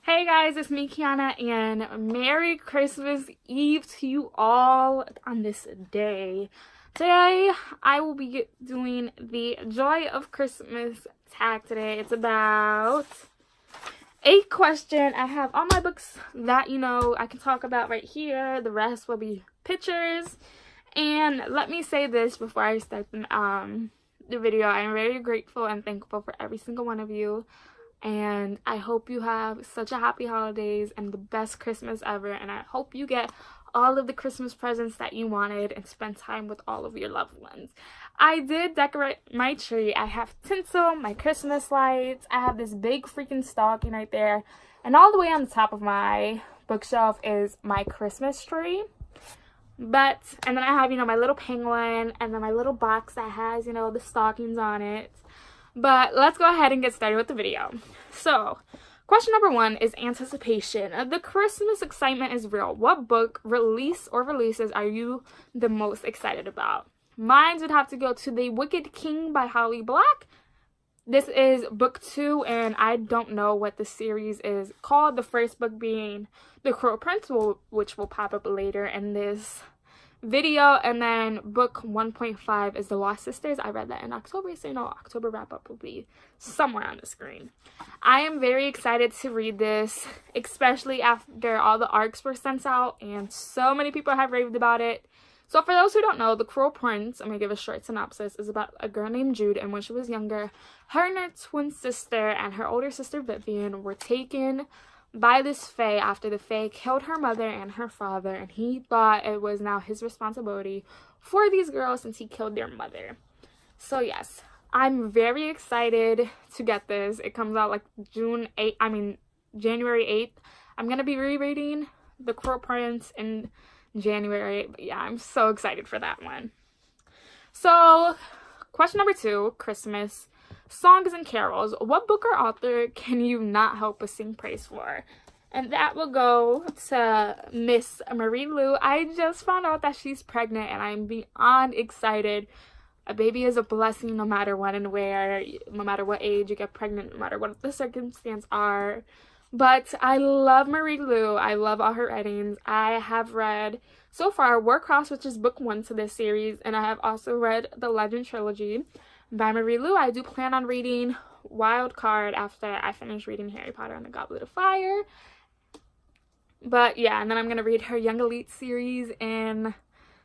Hey guys, it's me, Kiana, and Merry Christmas Eve to you all on this day. Today, I will be doing the Joy of Christmas tag today. It's about 8 questions. I have all my books that, I can talk about right here. The rest will be pictures. And let me say this before I start the video. I am very grateful and thankful for every single one of you. And I hope you have such a happy holidays and the best Christmas ever. And I hope you get all of the Christmas presents that you wanted and spend time with all of your loved ones. I did decorate my tree. I have tinsel, my Christmas lights. I have this big freaking stocking right there. And all the way on the top of my bookshelf is my Christmas tree. And then I have, my little penguin and then my little box that has, the stockings on it. But let's go ahead and get started with the video. So, question number 1 is anticipation. The Christmas excitement is real. What book, release, or releases are you the most excited about? Mine would have to go to The Wicked King by Holly Black. This is book 2, and I don't know what the series is called. The first book being The Cruel Prince, which will pop up later in this video, and then book 1.5 is The Lost Sisters. I read that in October, so October wrap-up will be somewhere on the screen. I am very excited to read this, especially after all the arcs were sent out and so many people have raved about it. So for those who don't know, The Cruel Prince, I'm going to give a short synopsis, is about a girl named Jude, and when she was younger, her and her twin sister and her older sister Vivian were taken by this fae after the fae killed her mother and her father, and he thought it was now his responsibility for these girls since he killed their mother. So yes, I'm very excited to get this. It comes out like January 8th. I'm gonna be rereading The Cruel Prince in January, but yeah, I'm so excited for that one. So question number 2, Christmas songs and carols. What book or author can you not help but sing praise for? And that will go to Miss Marie Lu. I just found out that she's pregnant and I'm beyond excited. A baby is a blessing no matter when and where, no matter what age you get pregnant, no matter what the circumstances are. But I love Marie Lu. I love all her writings. I have read so far Warcross, which is book 1 to this series, and I have also read the Legend trilogy by Marie Lu. I do plan on reading Wild Card after I finish reading Harry Potter and the Goblet of Fire. But yeah, and then I'm going to read her Young Elite series in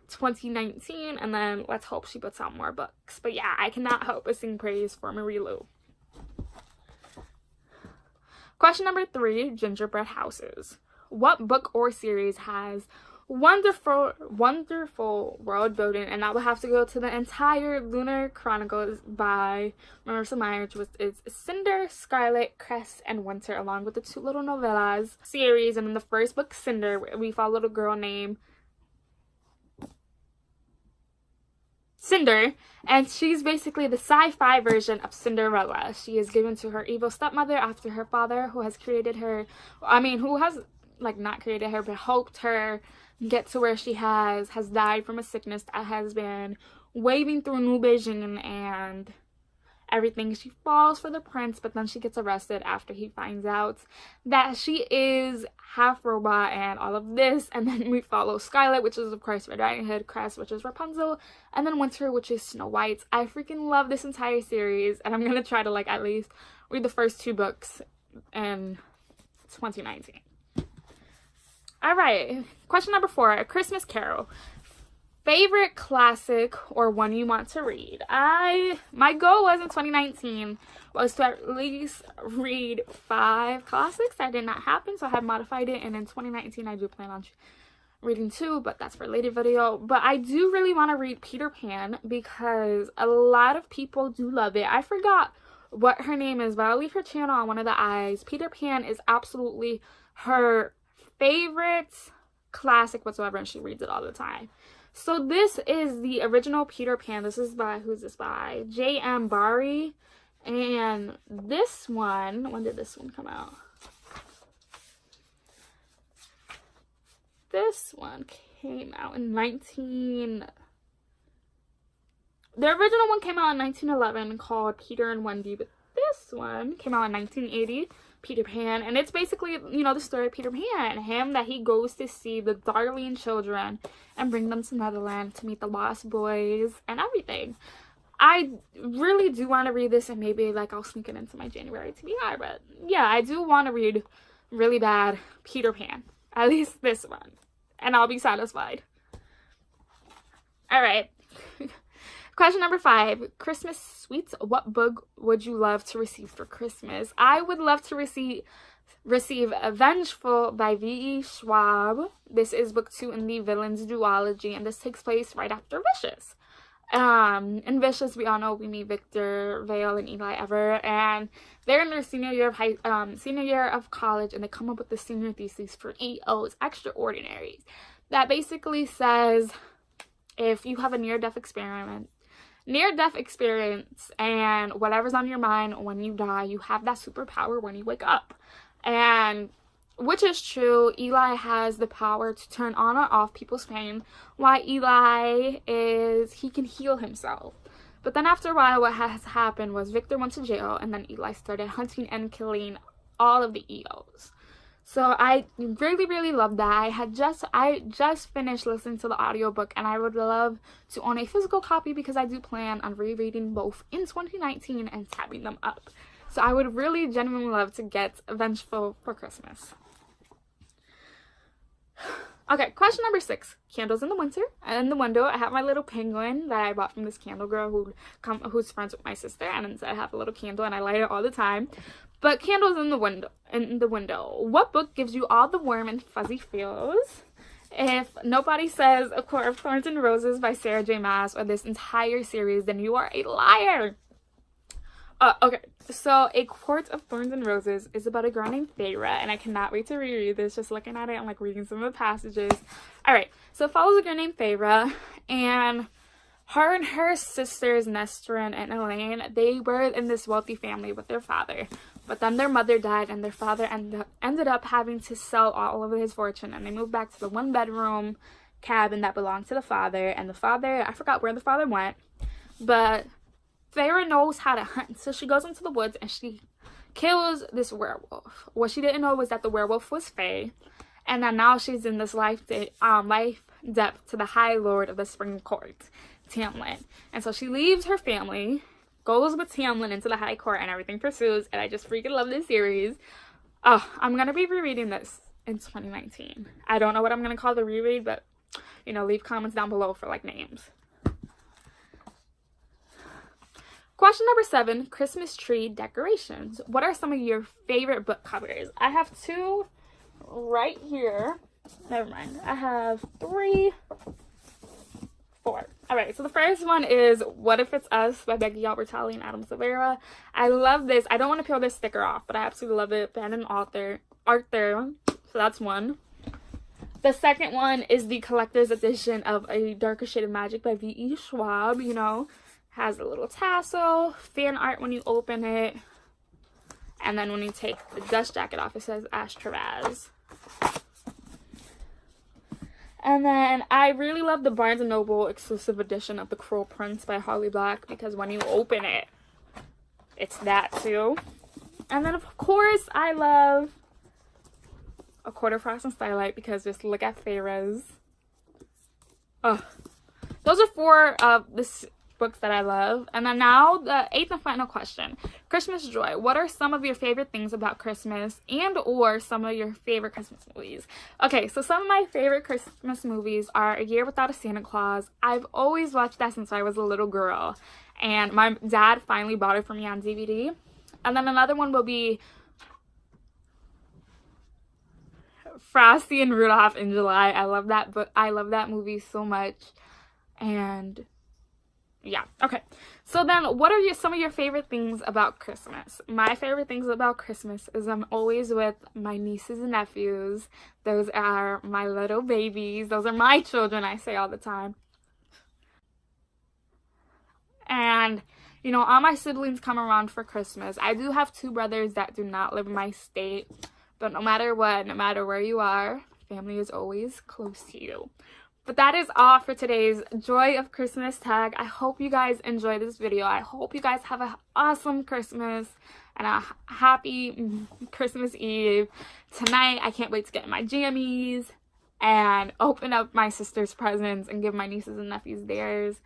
2019, and then let's hope she puts out more books. But yeah, I cannot help but sing praise for Marie Lu. Question number 3, Gingerbread Houses. What book or series has wonderful world building? And that will have to go to the entire Lunar Chronicles by Marissa Meyer, which is Cinder, Scarlet, Cress, and Winter, along with the 2 little novellas series. And in the first book, Cinder, we follow a little girl named Cinder, and she's basically the sci-fi version of Cinderella. She is given to her evil stepmother after her father, who has created her, who has not created her but helped her get to where she has died from a sickness that has been waving through New Beijing and everything. She falls for the prince, but then she gets arrested after he finds out that she is half robot and all of this. And then we follow Scarlet, which is of course Red Riding Hood, Cress, which is Rapunzel, and then Winter, which is Snow White. I freaking love this entire series, and I'm gonna try to at least read the first 2 books in 2019. All right, question number 4, A Christmas Carol. Favorite classic or one you want to read? My goal was in 2019 was to at least read 5 classics. That did not happen, so I have modified it, and in 2019 I do plan on reading 2, but that's for a later video. But I do really want to read Peter Pan because a lot of people do love it. I forgot what her name is, but I'll leave her channel on one of the eyes. Peter Pan is absolutely her favorite classic whatsoever, and she reads it all the time. So this is the original Peter Pan. This is by, who's this by? J.M. Barrie. And this one, when did this one come out? This one came out in the original one came out in 1911 called Peter and Wendy, but this one came out in 1980. Peter Pan. And it's basically, you know, the story of Peter Pan. Him that he goes to see the darling children and bring them to Netherland to meet the lost boys and everything. I really do want to read this, and maybe like I'll sneak it into my January TBR. But yeah, I do want to read really bad Peter Pan. At least this one. And I'll be satisfied. Alright. Question number 5. Christmas sweets. What book would you love to receive for Christmas? I would love to receive Vengeful by V.E. Schwab. This is book 2 in the Villains duology, and this takes place right after Vicious. In Vicious, we all know we meet Victor, Vale, and Eli Ever, and they're in their senior year of college, and they come up with the senior thesis for EO's Extraordinaries that basically says if you have a near-death experience and whatever's on your mind when you die, you have that superpower when you wake up. And which is true. Eli has the power to turn on or off people's pain, while he can heal himself. But then after a while, what has happened was Victor went to jail, and then Eli started hunting and killing all of the EOs. So I really, really love that. I just finished listening to the audiobook, and I would love to own a physical copy because I do plan on rereading both in 2019 and tabbing them up. So I would really genuinely love to get Vengeful for Christmas. Okay, question number 6. Candles in the winter. And in the window, I have my little penguin that I bought from this candle girl who's friends with my sister, and I have a little candle and I light it all the time. But candles in the window. What book gives you all the warm and fuzzy feels? If nobody says A Court of Thorns and Roses by Sarah J. Maas or this entire series, then you are a liar. Okay, so A Court of Thorns and Roses is about a girl named Feyre, and I cannot wait to reread this. Just looking at it and like reading some of the passages. Alright, so it follows a girl named Feyre, and her sisters, Nestrin and Elaine, they were in this wealthy family with their father. But then their mother died, and their father ended up having to sell all of his fortune, and they moved back to the 1-bedroom cabin that belonged to the father. And the father, I forgot where the father went, but Feyre knows how to hunt, so she goes into the woods and she kills this werewolf. What she didn't know was that the werewolf was Fae, and that now she's in this life debt to the High Lord of the Spring Court, Tamlin. And so she leaves her family, goes with Tamlin into the High Court, and everything pursues. And I just freaking love this series. Oh, I'm gonna be rereading this in 2019. I don't know what I'm gonna call the reread, but you know, leave comments down below for like names. Question number 7, Christmas tree decorations. What are some of your favorite book covers? I have 2 right here. Never mind. I have 3, 4. Alright, so the first one is What If It's Us by Becky Albertalli and Adam Silvera. I love this. I don't want to peel this sticker off, but I absolutely love it. Ben and Arthur. So that's one. The second one is the collector's edition of A Darker Shade of Magic by V.E. Schwab, you know. Has a little tassel, fan art when you open it, and then when you take the dust jacket off, it says Ashtaraz. And then I really love the Barnes & Noble exclusive edition of The Cruel Prince by Holly Black, because when you open it, it's that too. And then of course I love A Quarter Frost and Starlight, because just look at Feyre's. Oh, those are 4 of this books that I love. And then now the 8th and final question, Christmas joy. What are some of your favorite things about Christmas, and or some of your favorite Christmas movies? Okay, so some of my favorite Christmas movies are A Year Without a Santa Claus. I've always watched that since I was a little girl, and my dad finally bought it for me on DVD. And then another one will be Frosty and Rudolph in July. I love that book. I love that movie so much. And yeah, okay. So then, what are some of your favorite things about Christmas? My favorite things about Christmas is I'm always with my nieces and nephews. Those are my little babies. Those are my children, I say all the time. And, you know, all my siblings come around for Christmas. I do have 2 brothers that do not live in my state. But no matter what, no matter where you are, family is always close to you. But that is all for today's Joy of Christmas tag. I hope you guys enjoy this video. I hope you guys have an awesome Christmas and a happy Christmas Eve. Tonight, I can't wait to get in my jammies and open up my sister's presents and give my nieces and nephews theirs.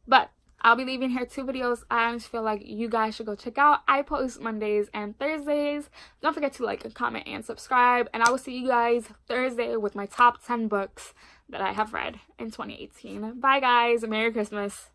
But I'll be leaving here 2 videos I just feel like you guys should go check out. I post Mondays and Thursdays. Don't forget to like, comment, and subscribe. And I will see you guys Thursday with my top 10 books that I have read in 2018. Bye guys. Merry Christmas.